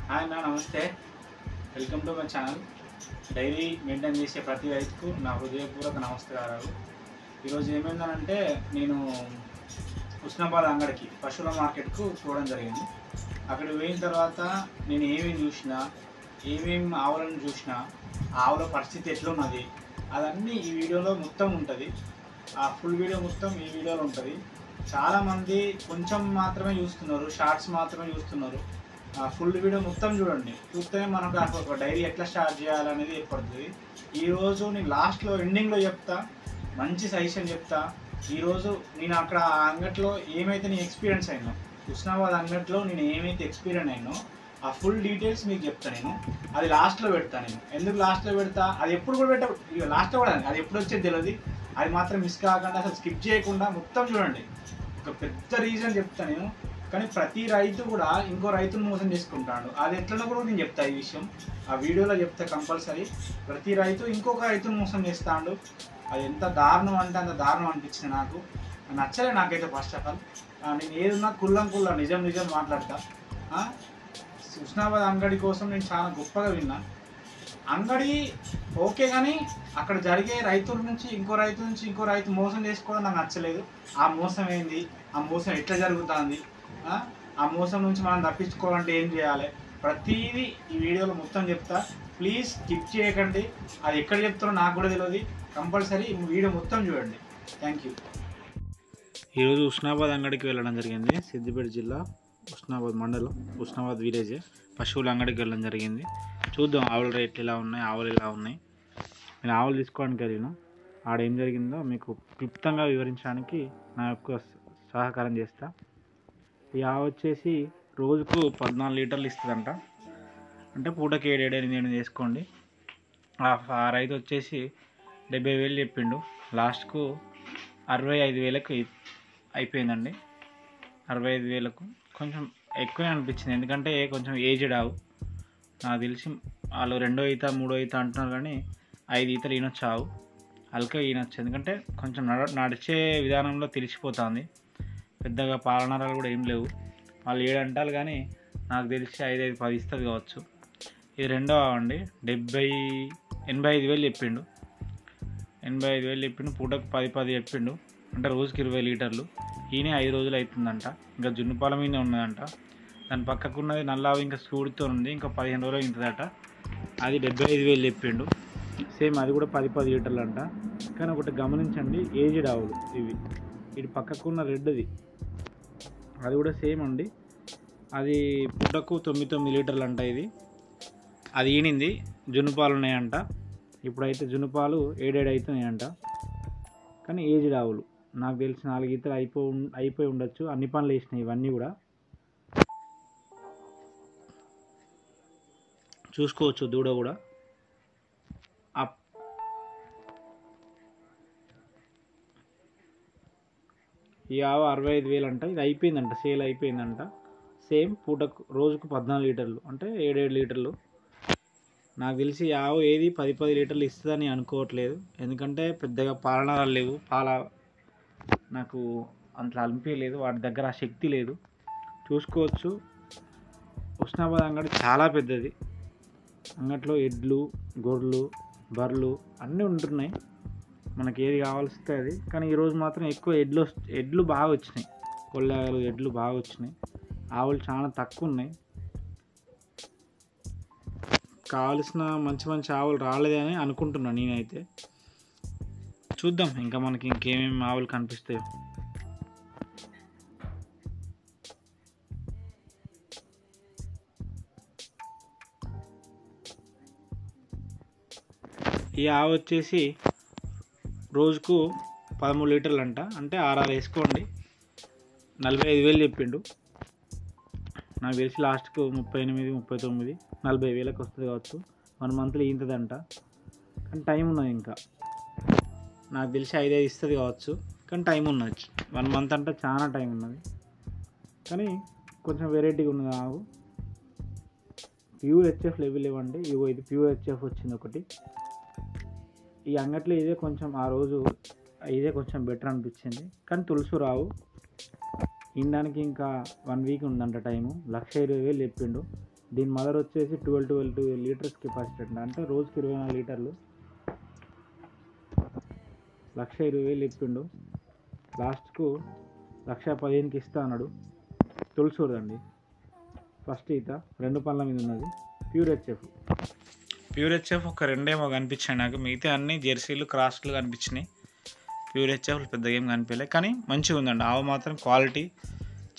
Hi అన్న, నమస్తే. Welcome to my channel. Dairy maintain చేసే ప్రతి రైతుకు నా హృదయపూర్వక నమస్కారాలు. ఈరోజు ఏమైందనంటే నేను ఉస్నాబాద్ అంగడికి పశువుల మార్కెట్కు పోవడం జరిగింది. అక్కడికి పోయిన తర్వాత నేను ఏమేమి చూసినా, ఏమేమి ఆవులను చూసినా, ఆవుల పరిస్థితి ఎట్లున్నది అదన్నీ ఈ వీడియోలో మొత్తం ఉంటుంది. ఆ ఫుల్ వీడియో మొత్తం ఈ వీడియోలో ఉంటుంది. చాలామంది కొంచెం మాత్రమే చూస్తున్నారు, షార్ట్స్ మాత్రమే చూస్తున్నారు. ఫుల్ వీడియో మొత్తం చూడండి. చూస్తేనే మనకు ఒక డైరీ ఎట్లా స్టార్ట్ చేయాలనేది ఏర్పడుతుంది. ఈరోజు నేను లాస్ట్లో ఎండింగ్లో చెప్తా, మంచి సజెషన్ చెప్తా. ఈరోజు నేను అక్కడ ఆ అంగట్లో ఏమైతే నేను ఎక్స్పీరియన్స్ అయినా, హుస్నాబాద్ అంగట్లో నేను ఏమైతే ఎక్స్పీరియన్స్ అయినో ఆ ఫుల్ డీటెయిల్స్ మీకు చెప్తాను. నేను అది లాస్ట్లో పెడతాను. నేను ఎందుకు లాస్ట్లో పెడతా, అది ఎప్పుడు కూడా లాస్ట్లో కూడా అది ఎప్పుడు వచ్చేది తెలియదు. అది మాత్రం మిస్ కాకుండా అసలు స్కిప్ చేయకుండా మొత్తం చూడండి. ఒక పెద్ద రీజన్ చెప్తాను నేను. కానీ ప్రతి రైతు కూడా ఇంకో రైతును మోసం చేసుకుంటాడు. అది ఎట్లనో కూడా నేను చెప్తా. ఈ విషయం ఆ వీడియోలో చెప్తా కంపల్సరీ. ప్రతి రైతు ఇంకొక రైతును మోసం చేస్తాడు. అది ఎంత దారుణం అంటే అంత దారుణం అనిపించింది. నాకు నచ్చలే. నాకైతే ఫస్ట్ ఆఫ్ ఆల్ నేను ఏదున్నా కుల్లం నిజం మాట్లాడతా. హుస్నాబాద్ అంగడి కోసం నేను చాలా గొప్పగా విన్నా. అంగడి ఓకే, కానీ అక్కడ జరిగే రైతుల నుంచి ఇంకో రైతు మోసం చేసుకోవడం నాకు నచ్చలేదు. ఆ మోసం ఏంది, ఆ మోసం ఎట్లా జరుగుతుంది, ఆ మోసం నుంచి మనం తప్పించుకోవాలంటే ఏం చేయాలి, ప్రతిదీ ఈ వీడియోలో మొత్తం చెప్తా. ప్లీజ్ స్కిప్ చేయకండి. అది ఎక్కడ చెప్తారో నాకు కూడా తెలియదు. కంపల్సరీ ఈ వీడియో మొత్తం చూడండి. Thank you. ఈరోజు హుస్నాబాద్ అంగడికి వెళ్ళడం జరిగింది. సిద్దిపేట జిల్లా హుస్నాబాద్ మండలం, హుస్నాబాద్ విలేజ్ పశువుల అంగడికి వెళ్ళడం జరిగింది. చూద్దాం ఆవుల రేట్లు ఎలా ఉన్నాయి, ఆవులు ఎలా ఉన్నాయి. నేను ఆవులు తీసుకోవడానికి వెళ్ళిన ఆడ ఏం జరిగిందో మీకు క్లుప్తంగా వివరించడానికి నా యొక్క సహకారం చేస్తా. ఈ ఆవు వచ్చేసి రోజుకు 14 లీటర్లు ఇస్తుందంట. అంటే పూటకి 7-8 వేసుకోండి. ఆ రైతు వచ్చేసి 70,000 చెప్పిండు. లాస్ట్కు 65,000కి అయిపోయిందండి. 65,000కు కొంచెం ఎక్కువే అనిపించింది. ఎందుకంటే కొంచెం ఏజ్డ్ ఆవు. నాకు తెలిసి వాళ్ళు 2వ ఈత 3వ ఈత అంటున్నారు, కానీ 5 ఈతలు ఈనొచ్చు ఆవు. అల్కా ఈనొచ్చు. ఎందుకంటే కొంచెం నడిచే విధానంలో తెలిసిపోతుంది. పెద్దగా పాలనరాలు కూడా ఏం లేవు. వాళ్ళు 7 అంటారు, కానీ నాకు తెలిసి 5-10 ఇస్తుంది కావచ్చు. ఇది 2వ అండి. 85,000 చెప్పిండు. 85,000 చెప్పిండు. పూటకు 10 చెప్పిండు. అంటే రోజుకి 20 లీటర్లు. ఈయన 5 రోజులు అవుతుందంట. ఇంకా జున్నుపాల మీదే ఉన్నదంట. దాని పక్కకున్నది నల్లావు ఇంకా సూడితో ఉంది. ఇంకా 15 రోజులు అవుతుందట. అది 75,000 చెప్పిండు. సేమ్ అది కూడా 10 లీటర్లు అంట. కానీ ఒకటి గమనించండి, ఏజ్డ్ ఆవులు ఇవి. ఇటు పక్కకున్న రెడ్ది అది కూడా సేమ్ అండి. అది పూటకు 9 లీటర్లు అంట. ఇది అది ఈనింది. జున్నుపాలు ఉన్నాయంట. ఇప్పుడైతే జున్నుపాలు 7 అవుతున్నాయంట. కానీ ఏజ్డ్ ఆవులు. నాకు తెలిసి 4 ఈతలు అయిపోయి ఉండొచ్చు. అన్ని పనులు వేసినాయి ఇవన్నీ కూడా. చూసుకోవచ్చు దూడ కూడా. ఈ ఆవు 65,000 అంట. ఇది అయిపోయిందంట, సేల్ అయిపోయిందంట. సేమ్ పూటకు రోజుకు 14 లీటర్లు అంటే 7 లీటర్లు. నాకు తెలిసి ఈ ఆవు ఏది 10 లీటర్లు ఇస్తుందని అనుకోవట్లేదు. ఎందుకంటే పెద్దగా పాలనరాలు లేవు. నాకు అంత అనిపించలేదు. వాటి దగ్గర ఆ శక్తి లేదు. చూసుకోవచ్చు. హుస్నాబాద్ అంగడి చాలా పెద్దది. అంగట్లో ఎడ్లు, గొర్రెలు, బర్రెలు అన్నీ ఉంటున్నాయి. మనకి ఏది కావాల్సి అది. కానీ ఈరోజు మాత్రం ఎక్కువ ఎడ్లు బాగా వచ్చినాయి. కొల్లాలు ఎడ్లు బాగా వచ్చినాయి. ఆవులు చాలా తక్కువ ఉన్నాయి. కావలసిన మంచి ఆవులు రాలేదని అనుకుంటున్నాను నేనైతే. చూద్దాం ఇంకా మనకి ఇంకేమేమి ఆవులు కనిపిస్తాయో. ఈ ఆవు వచ్చేసి రోజుకు 13 లీటర్లు అంట. అంటే 6 వేసుకోండి. 45,000 చెప్పిండు. నాకు తెలిసి లాస్ట్కు 38, 39, 40,000కి వస్తుంది కావచ్చు. 1 మంత్లో ఈంతదంట. కానీ టైం ఉన్నది ఇంకా. నాకు తెలిసి 5 ఇస్తుంది కావచ్చు. కానీ టైం ఉన్నది. 1 మంత్ అంటే చాలా టైం ఉన్నది. కానీ కొంచెం వెరైటీగా ఉన్నది ఆవు. ప్యూర్ హెచ్ఎఫ్ లెవెల్ ఇవ్వండి. ఇది ప్యూర్ హెచ్ఎఫ్ వచ్చింది ఒకటి. ఈ అంగట్లో ఇదే కొంచెం ఆ రోజు ఇదే కొంచెం బెటర్ అనిపించింది. కానీ తులసు రావు. ఇనడానికి ఇంకా 1 వీక్ ఉందంట టైము. 1,20,000 చెప్పిండు. దీని మదర్ వచ్చేసి 12 లీటర్స్ కెపాసిటీ అండి, అంటే రోజుకి 24 లీటర్లు. 1,20,000 చెప్పిండు. లాస్ట్కు 1,15,000కి ఇస్తా అన్నాడు. తులసూరుదండి. ఫస్ట్ ఈత 2 పళ్ళ మీద ఉన్నది. ప్యూర్ హెచ్ఎఫ్ ఒక 2 ఏమో కనిపించాయి నాకు, మిగతా అన్ని జెర్సీలు క్రాస్లు కనిపించినాయి. ప్యూర్ హెచ్ఎఫ్లు పెద్దగా ఏం కనిపించలేదు, కానీ మంచిగా ఉందండి. ఆవు మాత్రం క్వాలిటీ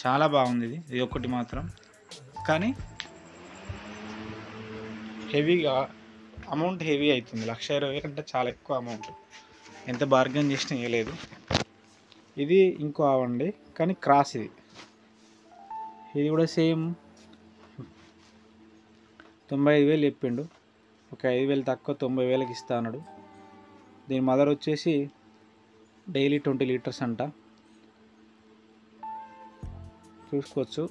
చాలా బాగుంది. ఇది ఒకటి మాత్రం, కానీ హెవీగా అమౌంట్ హెవీ అవుతుంది. 1,20,000 అంటే చాలా ఎక్కువ అమౌంట్, ఎంత బార్గెన్ చేసినా ఇవ్వలేదు. ఇది ఇంకో ఆవు అండి, కానీ క్రాస్. ఇది కూడా సేమ్ 95,000 చెప్పిండు. ఒక 5,000 తక్కువ 90,000కి ఇస్తా అన్నాడు. దీని మదర్ వచ్చేసి డైలీ 20 లీటర్స్ అంట, చూసుకోవచ్చు.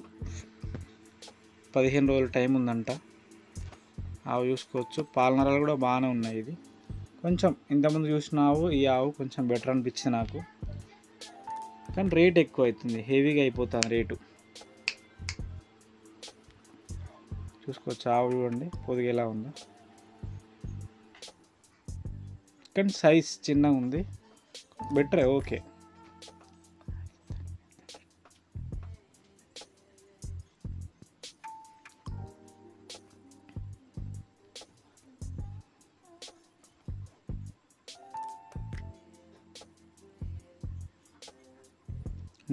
15 రోజుల టైం ఉందంట. ఆవు చూసుకోవచ్చు. పాలనరాలు కూడా బాగానే ఉన్నాయి. ఇది కొంచెం ఇంతకుముందు చూసిన ఆవు, ఈ ఆవు కొంచెం బెటర్ అనిపించింది నాకు, కానీ రేట్ ఎక్కువ అవుతుంది, హెవీగా అయిపోతుంది రేటు. చూసుకోవచ్చు. ఆవు చూడండి పొదిగి ఎలా ఉందో, కానీ సైజ్ చిన్నగా ఉంది. బెటరే, ఓకే.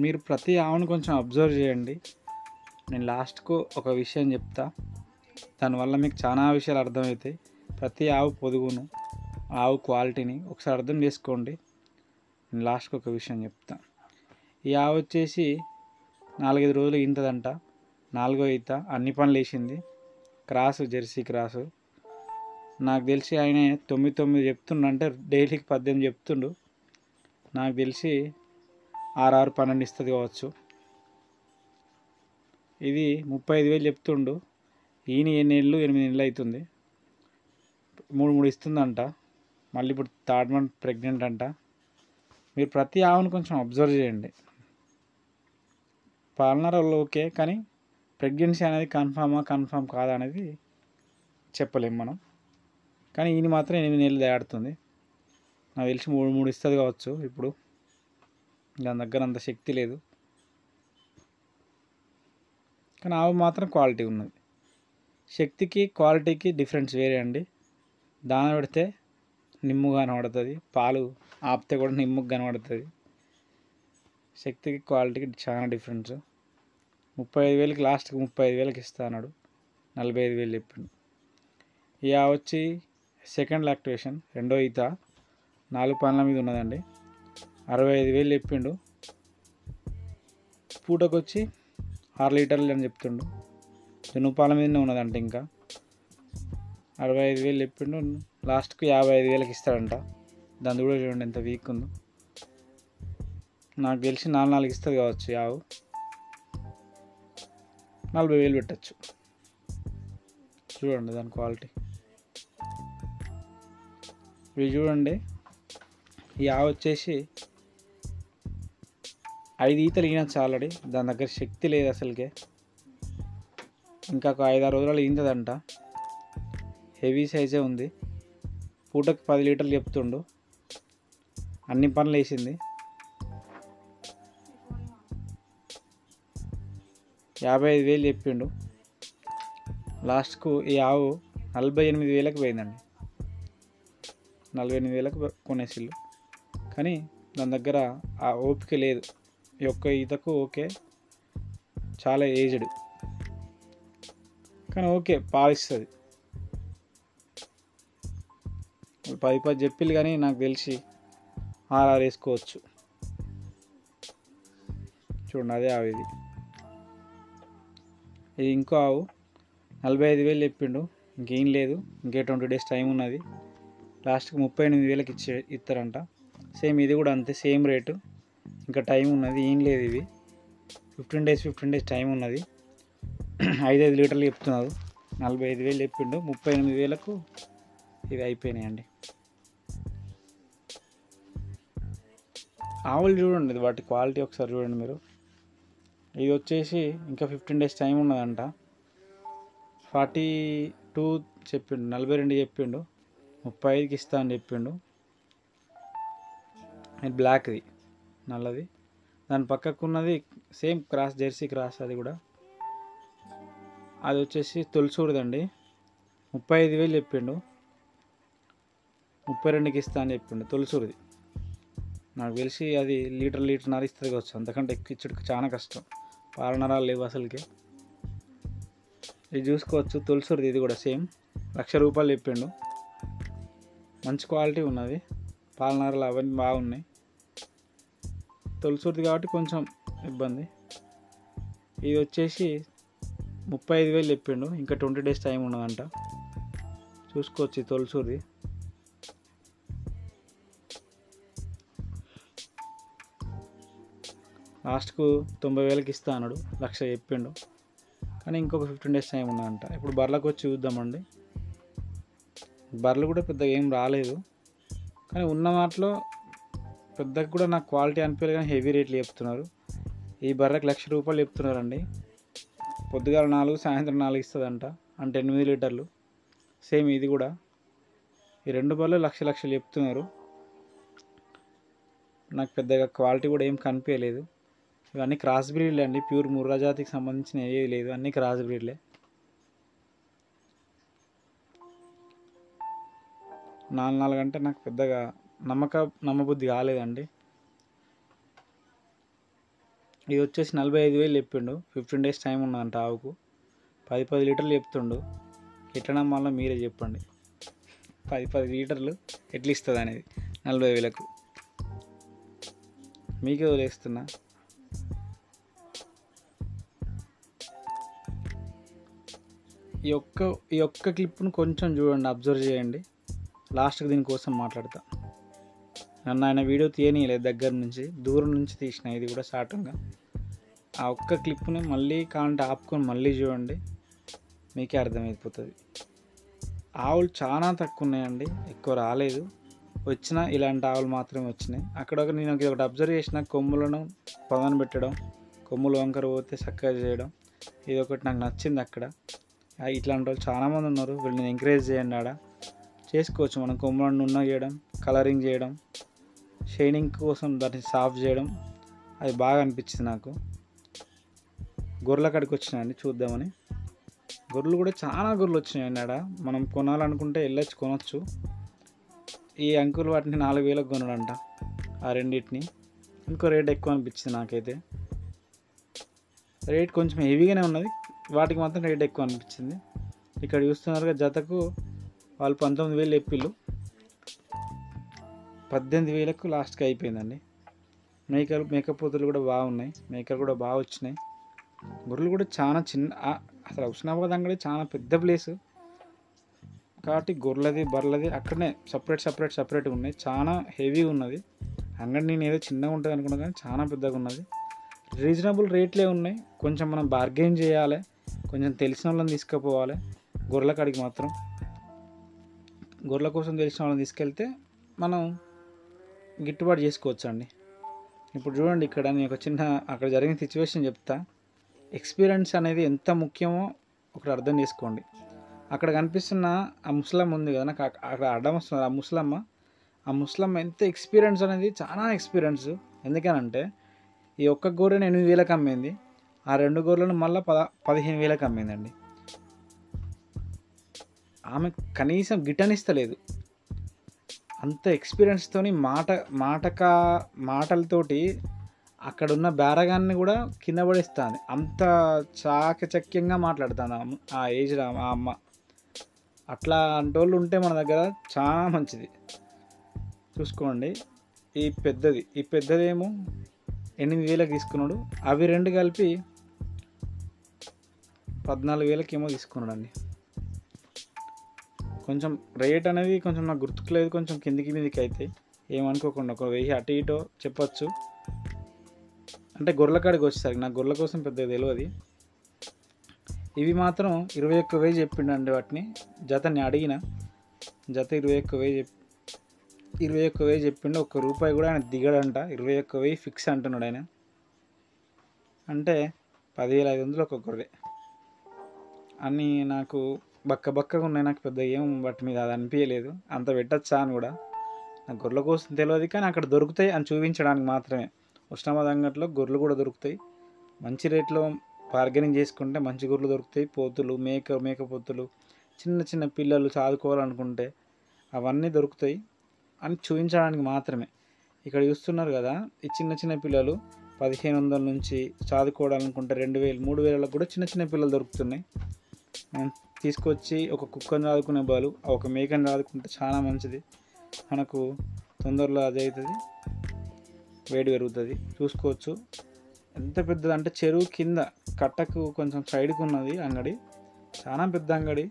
మీరు ప్రతి ఆవును కొంచెం అబ్జర్వ్ చేయండి. నేను లాస్ట్కు ఒక విషయం చెప్తా, దానివల్ల మీకు చాలా విషయాలు అర్థమవుతాయి. ప్రతి ఆవు పొదుగును, ఆవు క్వాలిటీని ఒకసారి అర్థం చేసుకోండి. నేను లాస్ట్కి ఒక విషయం చెప్తా. ఈ ఆవు వచ్చేసి 4-5 రోజులు ఈంతదంట. 4వ ఈత, అన్ని పనులు వేసింది. Cross, Jersey cross. నాకు తెలిసి ఆయన 9 చెప్తుండు, అంటే డైలీకి 18 చెప్తుండు. నాకు తెలిసి 6 12 ఇస్తుంది కావచ్చు. ఇది 35,000 చెప్తుండు. ఈయన 8 నెలలు అవుతుంది. 3 ఇస్తుందంట. మళ్ళీ ఇప్పుడు 3rd మంత్ ప్రెగ్నెంట్ అంట. మీరు ప్రతి ఆవును కొంచెం అబ్జర్వ్ చేయండి. పాలనరాలు ఓకే, కానీ ప్రెగ్నెన్సీ అనేది కన్ఫామ్ కాదా అనేది చెప్పలేము మనం. కానీ ఈయన మాత్రం 8 నెలలు దాడుతుంది. నాకు తెలిసి 3 ఇస్తుంది కావచ్చు. ఇప్పుడు దాని దగ్గర అంత శక్తి లేదు, కానీ ఆవు మాత్రం క్వాలిటీ ఉన్నది. శక్తికి క్వాలిటీకి డిఫరెన్స్ వేరే అండి. దాన పెడితే నిమ్ముగా కనబడుతుంది, పాలు ఆపితే కూడా నిమ్ముగా కనబడుతుంది. శక్తికి క్వాలిటీకి చాలా డిఫరెన్స్. 35,000కి లాస్ట్కి 35,000కి ఇస్తా అన్నాడు. 45,000 చెప్పిండు. ఈ ఆవు వచ్చి సెకండ్ లాక్టివేషన్, 2వ ఈత, 4 పనుల మీద ఉన్నదండి. 65,000 చెప్పిండు. పూటకు వచ్చి 6 లీటర్లు అని చెప్తుండు. జనుపాల మీదనే ఉన్నదంట. ఇంకా 65,000 చెప్పిండు. లాస్ట్కు 55,000కి ఇస్తాడంట. దాని కూడా చూడండి ఎంత వీక్ ఉందో. నాకు తెలిసి 4 ఇస్తుంది కావచ్చు. ఆవు 40,000 పెట్టచ్చు. చూడండి దాని క్వాలిటీ. ఇవి చూడండి. ఈ ఆవు వచ్చేసి 5 ఈతలు ఈనొచ్చు ఆల్రెడీ. దాని దగ్గర శక్తి లేదు అసలుకే. ఇంకా ఒక 5-6 రోజులు ఈంతదంట. హెవీ సైజే ఉంది. పూటకి 10 లీటర్లు చెప్తుండు. అన్ని పనులు వేసింది. 55,000 చెప్పిండు. లాస్ట్కు ఈ ఆవు 48,000కి పోయిందండి. 48,000కి కొనేసిల్లు, కానీ దాని దగ్గర ఆ ఓపిక లేదు. ఈ ఒక్క ఈతకు ఓకే, చాలా ఏజ్డ్, కానీ ఓకే పాలిస్తుంది. 10 చెప్పిల్లు, కానీ నాకు తెలిసి 6 వేసుకోవచ్చు. చూడండి అదే ఆవు. ఇది ఇంకో ఆవు 45,000 చెప్పిండు. ఇంకేం లేదు, ఇంకే 20 డేస్ టైం ఉన్నది. లాస్ట్కి 38,000కి ఇస్తారంట. సేమ్ ఇది కూడా అంతే, సేమ్ రేటు. ఇంకా టైం ఉన్నది, ఏం లేదు. ఇవి 15 డేస్ టైం ఉన్నది. 5 లీటర్లు చెప్తున్నారు. 45,000 చెప్పిండు. 38,000కు ఇవి అయిపోయినాయండి. ఆవులు చూడండి, వాటి క్వాలిటీ ఒకసారి చూడండి మీరు. ఇది వచ్చేసి ఇంకా 15 డేస్ టైం ఉన్నదంట. 42 చెప్పిండు, 42 చెప్పిండు, 35కి ఇస్తా అని చెప్పిండు. ఇది బ్లాక్ది, నల్లది. దాని పక్కకున్నది సేమ్ క్రాస్, జెర్సీ క్రాస్, అది కూడా. అది వచ్చేసి తొలిసూరుదండి. 35,000 చెప్పిండు, 32కి ఇస్తా అని చెప్పిండు. తొలిసూరుది నాకు తెలిసి అది లీటర్న్నర ఇస్తుంది కావచ్చు, అంతకంటే ఎక్కువ ఇచ్చుడికి చాలా కష్టం. పాలనరాలు లేవు అసలుకి. ఇది చూసుకోవచ్చు, తొలిసూరుది. ఇది కూడా సేమ్ ₹1,00,000 చెప్పిండు. మంచి క్వాలిటీ ఉన్నది, పాలనరాలు అవన్నీ బాగున్నాయి. తొలిసూరుది కాబట్టి కొంచెం ఇబ్బంది. ఇది వచ్చేసి 35,000 చెప్పిండు. ఇంకా 20 days టైం ఉన్నదంట. చూసుకోవచ్చు ఈ తొలిసూరుది. లాస్ట్కు 90,000కి ఇస్తా అన్నాడు, 1,00,000 చెప్పిండు. కానీ ఇంకొక 15 days టైం ఉన్నదంట. ఇప్పుడు బర్రెలకు వచ్చి చూద్దామండి. బర్రెలు కూడా పెద్దగా ఏం రాలేదు, కానీ ఉన్న వాటిలో పెద్దగా కూడా నాకు క్వాలిటీ అనిపించలేదు, కానీ హెవీ రేట్లు చెప్తున్నారు. ఈ బర్రెకి ₹1,00,000 చెప్తున్నారండి. పొద్దుగాల 4, సాయంత్రం 4 ఇస్తుందంట, అంటే 8 లీటర్లు. సేమ్ ఇది కూడా. ఈ 2 బర్రెలు లక్షలు చెప్తున్నారు. నాకు పెద్దగా క్వాలిటీ కూడా ఏం కనిపించలేదు. ఇవన్నీ క్రాస్ బ్రీడ్లే అండి, ప్యూర్ ముర్రా జాతికి సంబంధించిన ఏవి లేదు, అన్నీ క్రాస్ బ్రీడ్లే. 4 అంటే నాకు పెద్దగా నమ్మబుద్ధి కాలేదండి. ఇది వచ్చేసి 45,000 చెప్పిండు. 15 days టైం ఉన్నదంట ఆవుకు. 10 లీటర్లు చెప్తుండు. ఎట్లా నమ్మాలో మీరే చెప్పండి. 10 లీటర్లు ఎట్లా ఇస్తుంది అనేది 40,000కు. మీకే వదిలేస్తున్నా. ఈ ఒక్క క్లిప్ను కొంచెం చూడండి, అబ్జర్వ్ చేయండి. లాస్ట్కి దీనికోసం మాట్లాడతా. నన్ను ఆయన వీడియో తీయనీయలేదు, దగ్గర నుంచి దూరం నుంచి తీసిన. ఇది కూడా స్టార్టింగ్గా ఆ ఒక్క క్లిప్ని మళ్ళీ కావాలంటే ఆపుకొని మళ్ళీ చూడండి, మీకే అర్థమైపోతుంది. ఆవులు చాలా తక్కువ ఉన్నాయండి, ఎక్కువ రాలేదు. వచ్చినా ఇలాంటి ఆవులు మాత్రమే వచ్చినాయి. అక్కడ నేను ఒకటి అబ్జర్వ్ చేసిన, కొమ్ములను పదన పెట్టడం, కొమ్ములు వంకర పోతే చక్కగా చేయడం, ఇది ఒకటి నాకు నచ్చింది. అక్కడ ఇట్లాంటి వాళ్ళు చాలామంది ఉన్నారు. వీళ్ళని ఎంకరేజ్ చేయండి. ఆడ చేసుకోవచ్చు మనం. కొమ్ములను ఉన్న చేయడం, కలరింగ్ చేయడం, షైనింగ్ కోసం దాన్ని సాఫ్ చేయడం, అది బాగా అనిపించింది నాకు. గొర్రెల కాడికి వచ్చినాయండి చూద్దామని. గొర్రెలు కూడా చాలా గొర్రెలు వచ్చినాయండి ఆడ. మనం కొనాలనుకుంటే కొనొచ్చు. ఈ అంకుల్ వాటిని 4,000కి కొనడంట, ఆ రెండింటిని. ఇంకో రేట్ ఎక్కువ అనిపించింది నాకైతే. రేట్ కొంచెం హెవీగానే ఉన్నది, వాటికి మాత్రం రేట్ ఎక్కువ అనిపించింది. ఇక్కడ చూస్తున్నారుగా, జతకు వాళ్ళు 19,000 చెప్పిళ్ళు, 18,000కు లాస్ట్కి అయిపోయిందండి. మేకపోతులు కూడా బాగున్నాయి, మేకలు కూడా బాగా వచ్చినాయి. గొర్రెలు కూడా చాలా చిన్న, అసలు హుస్నాబాద్ అంగడి చాలా పెద్ద ప్లేసు కాబట్టి గొర్రెలది బర్రెలది అక్కడనే సపరేట్ ఉన్నాయి. చాలా హెవీగా ఉన్నది అంగడి. నేను ఏదో చిన్నగా ఉంటుంది అనుకున్నా, కానీ చాలా పెద్దగా ఉన్నది. రీజనబుల్ రేట్లే ఉన్నాయి. కొంచెం మనం బార్గెయిన్ చేయాలి, కొంచెం తెలిసిన వాళ్ళని తీసుకుపోవాలి. గొర్రెల కాడికి మాత్రం గొర్రెల కోసం తెలిసిన వాళ్ళని తీసుకెళ్తే మనం గిట్టుబాటు చేసుకోవచ్చు అండి. ఇప్పుడు చూడండి, ఇక్కడ నేను ఒక చిన్న అక్కడ జరిగిన సిచ్యువేషన్ చెప్తా. ఎక్స్పీరియన్స్ అనేది ఎంత ముఖ్యమో ఒకటి అర్థం చేసుకోండి. అక్కడ కనిపిస్తున్న ఆ ముసలమ్మ ఉంది కదా, నాకు అక్కడ అడ్డం వస్తుంది ఆ ముసలమ్మ ఎంత ఎక్స్పీరియన్స్ అనేది, చాలా ఎక్స్పీరియన్స్. ఎందుకనంటే ఈ ఒక్క గొర్రెను 8,000కి అమ్మింది, ఆ 2 గొర్రెలను మళ్ళీ 15,000కి అమ్మిందండి. ఆమె కనీసం గిట్టనిస్తలేదు. అంత ఎక్స్పీరియన్స్తోని మాటలతోటి అక్కడున్న బేరగాన్ని కూడా కింద పడేస్తుంది. అంత చాకచక్యంగా మాట్లాడుతుంది ఆ ఏజ్లో ఆ అమ్మ. అట్లా అంటోళ్ళు ఉంటే మన దగ్గర చాలా మంచిది. చూసుకోండి, ఈ పెద్దదేమో 8,000కి తీసుకున్నాడు. అవి 2 కలిపి 14,000కి ఏమో తీసుకున్నాడు అండి. కొంచెం రేట్ అనేది కొంచెం నాకు గుర్తుకులేదు, కొంచెం కిందికి మీదికి అయితే ఏమనుకోకుండా ఒక 1000 అటు ఇటో చెప్పచ్చు. అంటే గొర్రెల కాడికి వచ్చేసరికి నాకు గొర్రెల కోసం పెద్దగా తెలియదు. ఇవి మాత్రం 21,000 చెప్పిండండి. వాటిని జతని అడిగిన, జత 21,000 చెప్పిండు. ₹1 కూడా ఆయన దిగడంట. 21,000 ఫిక్స్ అంటున్నాడు ఆయన. అంటే 10,500 ఒక గొర్రె. అన్నీ నాకు బక్కగా ఉన్నాయి. నాకు పెద్ద ఏం వాటి మీద అది అనిపించలేదు, అంత పెట్టచ్చా అని కూడా. నాకు గొర్రెల కోసం తెలియదు, కానీ అక్కడ దొరుకుతాయి అని చూపించడానికి మాత్రమే. ఉస్నాబాద్ అంగట్లో గొర్రెలు కూడా దొరుకుతాయి, మంచి రేట్లో బార్గెనింగ్ చేసుకుంటే మంచి గొర్రెలు దొరుకుతాయి. పోతులు, మేక పోతులు, చిన్న పిల్లలు చదువుకోవాలనుకుంటే అవన్నీ దొరుకుతాయి అని చూపించడానికి మాత్రమే. ఇక్కడ చూస్తున్నారు కదా, ఈ చిన్న పిల్లలు 1500 నుంచి చదువుకోవాలనుకుంటే 2000, 3000 కూడా చిన్న పిల్లలు దొరుకుతున్నాయి. మనం తీసుకొచ్చి ఒక కుక్కను చదువుకునే బదులు ఒక మేకను చదువుకుంటే చాలా మంచిది. మనకు తొందరలో అది అవుతుంది, వేడి పెరుగుతుంది. చూసుకోవచ్చు ఎంత పెద్దది అంటే, చెరువు కింద కట్టకు కొంచెం సైడ్కి ఉన్నది అంగడి, చాలా పెద్ద అంగడి.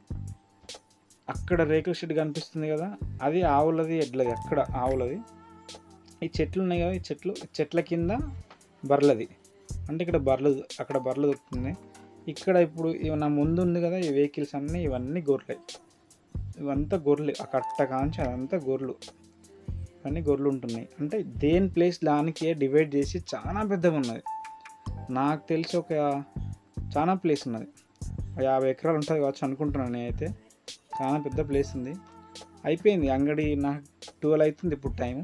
అక్కడ రేకుల షెడ్ కనిపిస్తుంది కదా, అది ఆవులది ఎడ్లది. అక్కడ ఆవులది. ఈ చెట్లు ఉన్నాయి కదా, ఈ చెట్ల కింద బర్రెలది. అంటే ఇక్కడ అక్కడ బర్రెలు దొరుకుతున్నాయి. ఇక్కడ ఇప్పుడు నా ముందు ఉంది కదా, ఈ వెహికల్స్ అన్నీ ఇవన్నీ గొర్రెలు. ఇవంతా గొర్రెలు, ఆ కట్ట కాంచి అదంతా గొర్రెలు. ఇవన్నీ గొర్రెలు ఉంటున్నాయి. అంటే దేని ప్లేస్ దానికే డివైడ్ చేసి చాలా పెద్దగా ఉన్నది. నాకు తెలిసి ఒక చాలా ప్లేస్ ఉన్నది, 50 ఎకరాలు ఉంటుంది కావచ్చు అనుకుంటున్నాను నేనైతే. చాలా పెద్ద ప్లేస్ ఉంది. అయిపోయింది అంగడి, నాకు 12 అవుతుంది ఇప్పుడు టైము.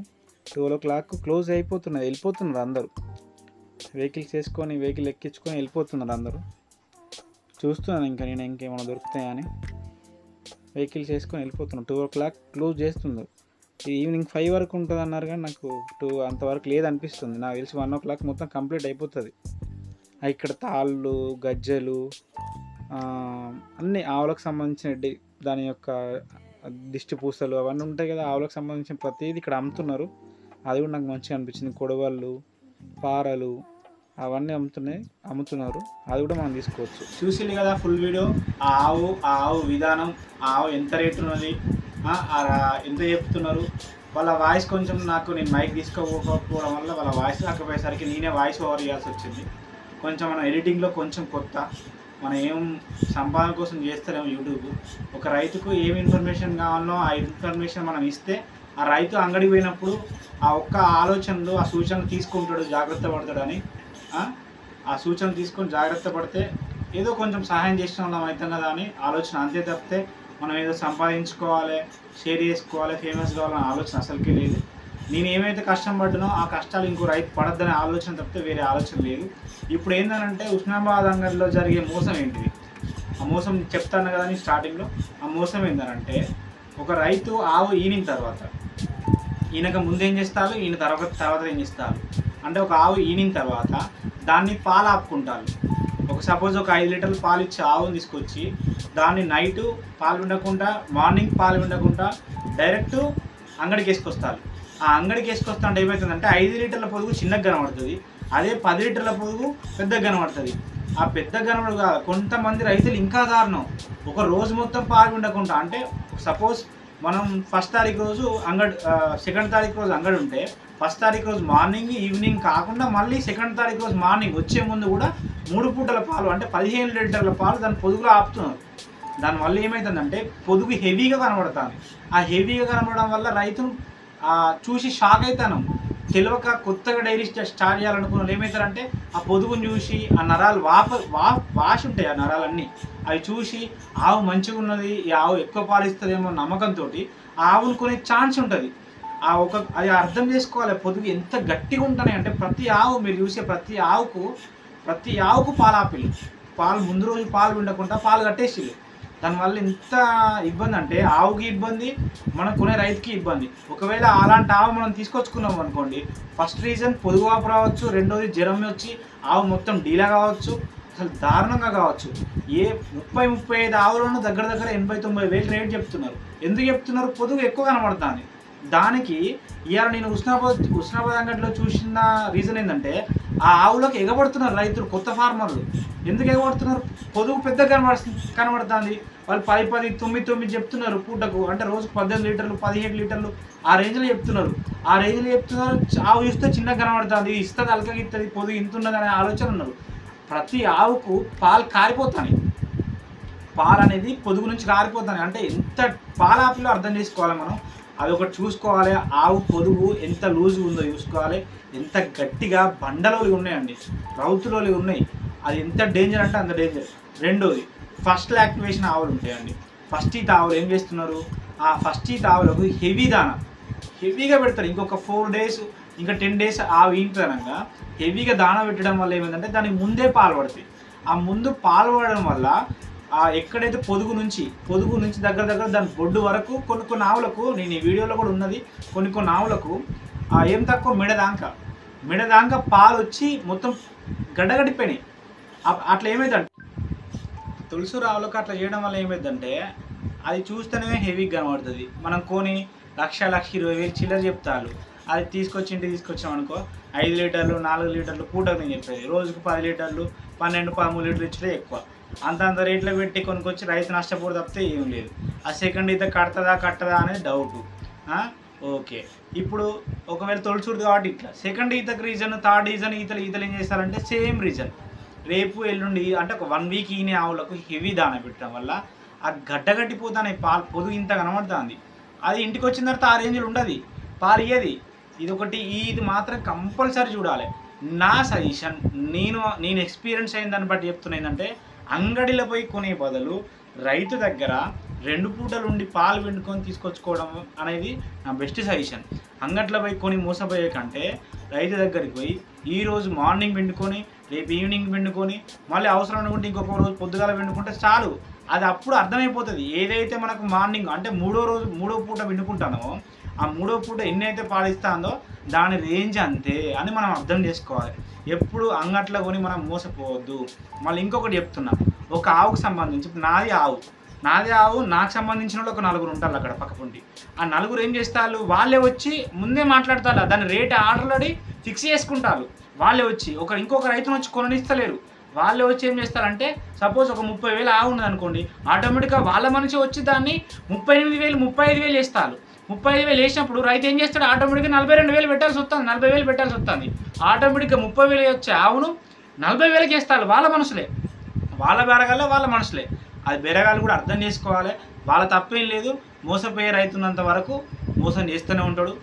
12 o'clock close అయిపోతున్నది. వెళ్ళిపోతున్నారు అందరూ, వెహికల్ ఎక్కించుకొని వెళ్ళిపోతున్నారు అందరూ. చూస్తున్నాను నేను ఇంకేమైనా దొరుకుతాయని. వెహికల్స్ వేసుకొని వెళ్ళిపోతున్నాను. 2 o'clock క్లోజ్ చేస్తున్నారు. ఈవినింగ్ 5 వరకు ఉంటుంది అన్నారు, కానీ నాకు 2 అంతవరకు లేదనిపిస్తుంది. నాకు తెలిసి 1 o'clock మొత్తం కంప్లీట్ అయిపోతుంది. ఇక్కడ తాళ్ళు, గజ్జలు, అన్నీ ఆవులకు సంబంధించిన దాని యొక్క దిష్టి పూసలు అవన్నీ ఉంటాయి కదా, ఆవులకు సంబంధించిన ప్రతిదీ ఇక్కడ అమ్ముతున్నారు. అది కూడా నాకు మంచిగా అనిపించింది. కొడవళ్ళు, పారలు అవన్నీ అమ్ముతున్నారు. అది కూడా మనం తీసుకోవచ్చు. చూసింది కదా ఫుల్ వీడియో. ఆ ఆవు విధానం, ఆ ఆవు ఎంత రేటు ఉన్నది, ఎంత చెప్తున్నారు. వాళ్ళ వాయిస్ కొంచెం నేను మైక్ తీసుకోకపోవడం వల్ల వాళ్ళ వాయిస్ రాకపోయేసరికి నేనే వాయిస్ ఓవర్ చేయాల్సి వచ్చింది. కొంచెం మనం ఎడిటింగ్లో కొంచెం కొత్త, మనం ఏం సంపాదన కోసం చేస్తలేము యూట్యూబ్. ఒక రైతుకు ఏం ఇన్ఫర్మేషన్ కావాలో ఆ ఇన్ఫర్మేషన్ మనం ఇస్తే, ఆ రైతు అంగడికి పోయినప్పుడు ఆ ఒక్క ఆలోచనలు, ఆ సూచనలు తీసుకుంటాడు, జాగ్రత్త పడతాడని. ఆ సూచనలు తీసుకొని జాగ్రత్త పడితే ఏదో కొంచెం సహాయం చేసిన వాళ్ళం అవుతాం కదా అని ఆలోచన. అంతే తప్పితే మనం ఏదో సంపాదించుకోవాలి, షేర్ చేసుకోవాలి, ఫేమస్ కావాలనే ఆలోచన అసలుకే లేదు. నేను ఏమైతే కష్టం పడ్డానో ఆ కష్టాలు ఇంకో రైతు పడద్దనే ఆలోచన తప్పితే వేరే ఆలోచన లేదు. ఇప్పుడు ఏంటంటే ఉస్నాబాద్ అంగడిలో జరిగే మోసం ఏంటిది, ఆ మోసం చెప్తాను కదా అని స్టార్టింగ్లో. ఆ మోసం ఏంటంటే, ఒక రైతు ఆవు ఈనిన తర్వాత, ఈయనక ముందు ఏం చేస్తారు, ఈయన తర్వాత ఏం చేస్తారు అంటే, ఒక ఆవు ఈనిన తర్వాత దాన్ని పాలు ఆపుకుంటారు. సపోజ్ ఒక 5 లీటర్లు పాలు ఇచ్చి ఆవుని తీసుకొచ్చి దాన్ని నైటు పాలు ఉండకుండా, మార్నింగ్ పాలు ఉండకుండా డైరెక్ట్ అంగడికి వేసుకొస్తారు. ఆ అంగడికి వేసుకొస్తా అంటే ఏమవుతుందంటే, 5 లీటర్ల పొదుగు చిన్నగా కనబడుతుంది, అదే 10 లీటర్ల పొదుగు పెద్దగా కనబడుతుంది. ఆ పెద్ద కనబడు కాదు, కొంతమంది రైతులు ఇంకా దారుణం, ఒక రోజు మొత్తం పాలు ఉండకుండా. అంటే సపోజ్ మనం 1st తారీఖు రోజు అంగడి, 2nd తారీఖు రోజు అంగడి ఉంటే, 1st తారీఖు రోజు మార్నింగ్, ఈవినింగ్ కాకుండా మళ్ళీ 2nd తారీఖు రోజు మార్నింగ్ వచ్చే ముందు కూడా 3 పూటల పాలు, అంటే 15 లీటర్ల పాలు దాని పొదుగులో ఆపుతున్నారు. దానివల్ల ఏమవుతుందంటే పొదుగు హెవీగా కనబడుతుంది. ఆ హెవీగా కనబడడం వల్ల రైతును చూసి షాక్ అవుతాను. తెలియక కొత్తగా డైరీ స్టార్ట్ చేయాలనుకున్న వాళ్ళు ఏమవుతారంటే, ఆ పొదుగును చూసి ఆ నరాలు వాసి ఉంటాయి, ఆ నరాలన్నీ అవి చూసి ఆవు మంచిగా ఉన్నది, ఈ ఆవు ఎక్కువ పాలిస్తుందేమో నమ్మకంతో ఆ ఆవును కొనే ఛాన్స్ ఉంటుంది. అది అర్థం చేసుకోవాలి, పొదుగు ఎంత గట్టిగా ఉంటున్నాయి అంటే. ప్రతి ఆవు మీరు చూసే ప్రతి ఆవుకు పాలు ముందు రోజు పాలు ఉండకుండా పాలు కట్టేసి, దానివల్ల ఎంత ఇబ్బంది అంటే, ఆవుకి ఇబ్బంది, మనం కొనే రైతుకి ఇబ్బంది. ఒకవేళ అలాంటి ఆవు మనం తీసుకొచ్చుకున్నాం అనుకోండి, ఫస్ట్ రీజన్ పొదుగు వాపు రావచ్చు, రెండోది జ్వరం వచ్చి ఆవు మొత్తం డీలా కావచ్చు, అసలు దారుణంగా కావచ్చు. 30-35 ఆవులను దగ్గర 80-90 వేలు రేట్ చెప్తున్నారు. ఎందుకు చెప్తున్నారు? పొదుగు ఎక్కువ కనబడుతుంది. దానికి ఇవాళ నేను ఉస్నాబాద్ అంగడిలో చూసిన రీజన్ ఏంటంటే, ఆ ఆవులకు ఎగబడుతున్నారు రైతులు, కొత్త ఫార్మర్లు. ఎందుకు ఎగబడుతున్నారు? పొదుగు పెద్దగా కనబడుతుంది. వాళ్ళు 10, 9 చెప్తున్నారు పూటకు, అంటే రోజుకు 18 లీటర్లు, 17 లీటర్లు ఆ రేంజ్లో చెప్తున్నారు. ఆవు చూస్తే చిన్నగా కనబడుతుంది, ఇస్తుంది, అలకగా ఇస్తుంది, పొదుగు ఇంత ఉన్నది అనే ఆలోచన ఉన్నారు. ప్రతి ఆవుకు పాలు కారిపోతాయి, పాలు అనేది పొదుగు నుంచి కారిపోతాయి. అంటే ఎంత పాలాపిలో అర్థం చేసుకోవాలి మనం. అది ఒకటి చూసుకోవాలి. ఆవు పొదుగు ఎంత లూజ్గా ఉందో చూసుకోవాలి, ఎంత గట్టిగా బండలోలి ఉన్నాయండి, రౌతులోలి ఉన్నాయి. అది ఎంత డేంజర్ అంటే అంత డేంజర్. రెండోది, ఫస్ట్ యాక్టివేషన్ ఆవులు ఉంటాయండి. ఫస్ట్ ఈత ఆవులు ఏం చేస్తున్నారు, ఆ ఫస్ట్ ఈత ఆవులకు హెవీగా పెడతారు. ఇంకొక 4 days ఇంకా 10 days ఆవు ఈంటనగా హెవీగా దాన పెట్టడం వల్ల ఏమైందంటే దానికి ముందే పాలు పడతాయి. ఆ ముందు పాలు పడడం వల్ల ఎక్కడైతే పొదుగు నుంచి దగ్గర దాని బొడ్డు వరకు కొన్ని ఆవులకు, నేను ఈ వీడియోలో కూడా ఉన్నది, కొన్ని ఆవులకు ఏం తక్కువ మెడదాంక పాలు వచ్చి మొత్తం గడ్డగట్టిపోయినాయి. అట్లా ఏమైందంటే తులసూరు ఆవులకు అట్లా చేయడం వల్ల ఏమైందంటే అది చూస్తేనే హెవీగా కనబడుతుంది. మనం కొని 1,20,000 చిల్లర చెప్తారు. అది ఇంటికి తీసుకొచ్చాం అనుకో 5 లీటర్లు 4 లీటర్లు పూటకు నేను చెప్పేది, రోజుకు 10 లీటర్లు 12-13 లీటర్లు ఇచ్చే ఎక్కువ. అంత రేట్లో పెట్టి కొనుక్కొచ్చి రైతు నష్టపోడు తప్పితే ఏం లేదు. ఆ సెకండ్ ఈత కట్టదా అనేది డౌట్. ఓకే, ఇప్పుడు ఒకవేళ తొలిచూడు కాబట్టి ఇట్లా సెకండ్ ఈతకు రీజన్, థర్డ్ రీజన్ ఈతలు ఏం చేస్తారంటే సేమ్ రీజన్. రేపు ఎల్లుండి అంటే ఒక 1 week ఈనే ఆవులకు హెవీ దాన పెట్టడం వల్ల ఆ గడ్డగట్టిపోతానే పాలు పొదుగు ఇంత కనబడుతుంది. అది ఇంటికి వచ్చిన తర్వాత ఆ రేంజ్లో ఉండదు, పాలు ఇయ్యది. ఇది మాత్రం కంపల్సరీ చూడాలి. నా సజెషన్, నేను ఎక్స్పీరియన్స్ అయిన దాన్ని బట్టి చెప్తున్నా ఏంటంటే అంగడిలో పోయి కొనే బదులు రైతు దగ్గర 2 పూటలు ఉండి పాలు పిండుకొని తీసుకొచ్చుకోవడం అనేది నా బెస్ట్ సజెషన్. అంగట్లో పోయి కొని మోసపోయే కంటే రైతు దగ్గరికి పోయి ఈరోజు మార్నింగ్ పిండుకొని రేపు ఈవినింగ్ పిండుకొని మళ్ళీ అవసరం అనుకుంటే ఇంకొక రోజు పొద్దుగాల పిండుకుంటే చాలు. అది అప్పుడు అర్థమైపోతుంది. ఏదైతే మనకు మార్నింగ్ అంటే మూడో పూట పిండుకుంటానో ఆ 3వ పూట ఎన్ని అయితే పాలిస్తుందో దాని రేంజ్ అంతే అని మనం అర్థం చేసుకోవాలి. ఎప్పుడు అంగట్లో కొని మనం మోసపోవద్దు. మళ్ళీ ఇంకొకటి చెప్తున్నా, ఒక ఆవుకు సంబంధించి నాది ఆవు నాకు సంబంధించిన వాళ్ళు ఒక 4 ఉంటారు అక్కడ పక్కపుండి. ఆ 4 ఏం చేస్తారు, వాళ్ళే వచ్చి ముందే మాట్లాడతారు, దాని రేట్ ఆల్రెడీ ఫిక్స్ చేసుకుంటారు. వాళ్ళే వచ్చి ఇంకొక రైతును వచ్చి కొననిస్తలేరు. వాళ్ళే వచ్చి ఏం చేస్తారంటే సపోజ్ ఒక 30,000 ఆవు ఉన్నది అనుకోండి, ఆటోమేటిక్గా వాళ్ళ మనిషి వచ్చి దాన్ని 38,000 35,000 వేస్తారు. 35,000 వేసినప్పుడు రైతు ఏం చేస్తాడు, ఆటోమేటిక్గా 42,000 పెట్టాల్సి వస్తుంది, 40,000 పెట్టాల్సి వస్తుంది. ఆటోమేటిక్గా 30,000 వచ్చే ఆవును 40,000కి వేస్తారు. వాళ్ళ మనుషులే, వాళ్ళ బెరగాల్లో వాళ్ళ మనుషులే. అది బెరగాలు కూడా అర్థం చేసుకోవాలి. వాళ్ళ తప్పేం లేదు, మోసపోయే రైతున్నంత వరకు మోసం చేస్తూనే ఉంటాడు.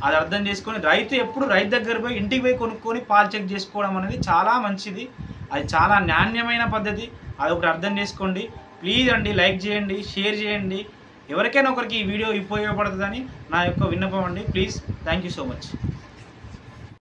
అది అర్థం చేసుకొని రైతు ఎప్పుడు రైతు దగ్గర పోయి ఇంటికి పోయి కొనుక్కొని పాలు చెక్ చేసుకోవడం అనేది చాలా మంచిది. అది చాలా నాణ్యమైన పద్ధతి. అది ఒకటి అర్థం చేసుకోండి. ప్లీజ్ అండి, లైక్ చేయండి, షేర్ చేయండి. ఎవరికైనా ఒకరికి ఈ వీడియో ఉపయోగపడుతుందని నా యొక్క విన్నపం అండి. Please, thank you so much.